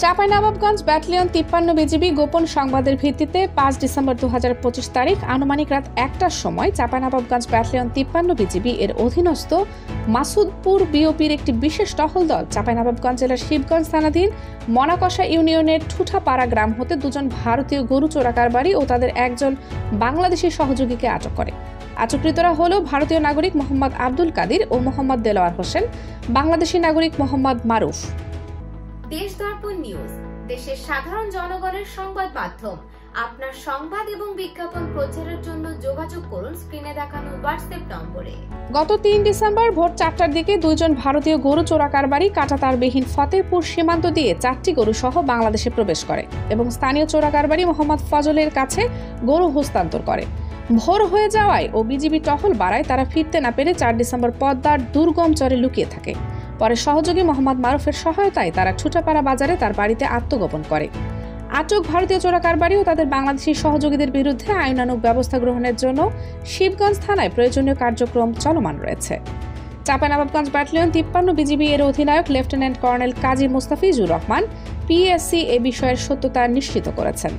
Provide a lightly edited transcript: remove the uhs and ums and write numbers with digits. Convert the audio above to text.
Chapainawabganj battalion 53 BGB গোপন সংবাদের ভিত্তিতে 5 ডিসেম্বর 2025 তারিখ আনুমানিক রাত 1টার সময় চাঁপাইনবাবগঞ্জ ব্যাটালিয়ন 53 বিজিবি এর অধীনস্থ মাসুদপুর বিওপির একটি বিশেষ টহল দল চাঁপাইনবাবগঞ্জ জেলার শিবগঞ্জ থানাধীন মনাকষা ইউনিয়নের ঠুঠাপাড়া গ্রাম হতে দুজন ভারতীয় গরু চোরাকারবারি ও তাদের একজন বাংলাদেশি সহযোগীকে আটক করে। আটককৃতরা হল ভারতীয় নাগরিক মোহাম্মদ আব্দুল কাদির ও মোহাম্মদ দেলোয়ার হোসেন, বাংলাদেশি নাগরিক মোহাম্মদ মারুফ। দেশ দর্পণ নিউজ, দেশের সাধারণ জনগণের সংবাদ মাধ্যম। আপনার সংবাদ এবং বিজ্ঞাপন প্রচারের জন্য যোগাযোগ করুন স্ক্রিনে দেখানো হোয়াটসঅ্যাপ নম্বরে। গত 3 ডিসেম্বর ভোর 4টার দিকে দুইজন ভারতীয় গরু চোরাকারবারি কাঁটাতারবিহীন ফতেপুর সীমান্ত দিয়ে 4টি গরু সহ বাংলাদেশে প্রবেশ করে এবং স্থানীয় চোরাকারবারি মোহাম্মদ ফজলের কাছে গরু হস্তান্তর করে। ভোর হয়ে যাওয়ায় ও বিজিবি টহল বাড়ায় তারা ফিরতে না পেরে 4 ডিসেম্বর পদ্মার দুর্গম চরে লুকিয়ে থাকে। পরে সহযোগী মোহাম্মদ মারুফের সহায়তায় তারা ঠুঠাপাড়া বাজারে তার বাড়িতে আত্মগোপন করে। আটক ভারতীয় চোরাকারবারি ও তাদের বাংলাদেশি সহযোগীদের বিরুদ্ধে আইনানুগ ব্যবস্থা গ্রহণের জন্য শিবগঞ্জ থানায় প্রয়োজনীয় কার্যক্রম চলমান রয়েছে। চাঁপাইনবাবগঞ্জ ব্যাটালিয়ন 53 বিজিবি এর অধিনায়ক লেফটেন্যান্ট কর্নেল কাজী মোস্তাফিজুর রহমান পিএসসি এ বিষয়ের সত্যতা নিশ্চিত করেছেন।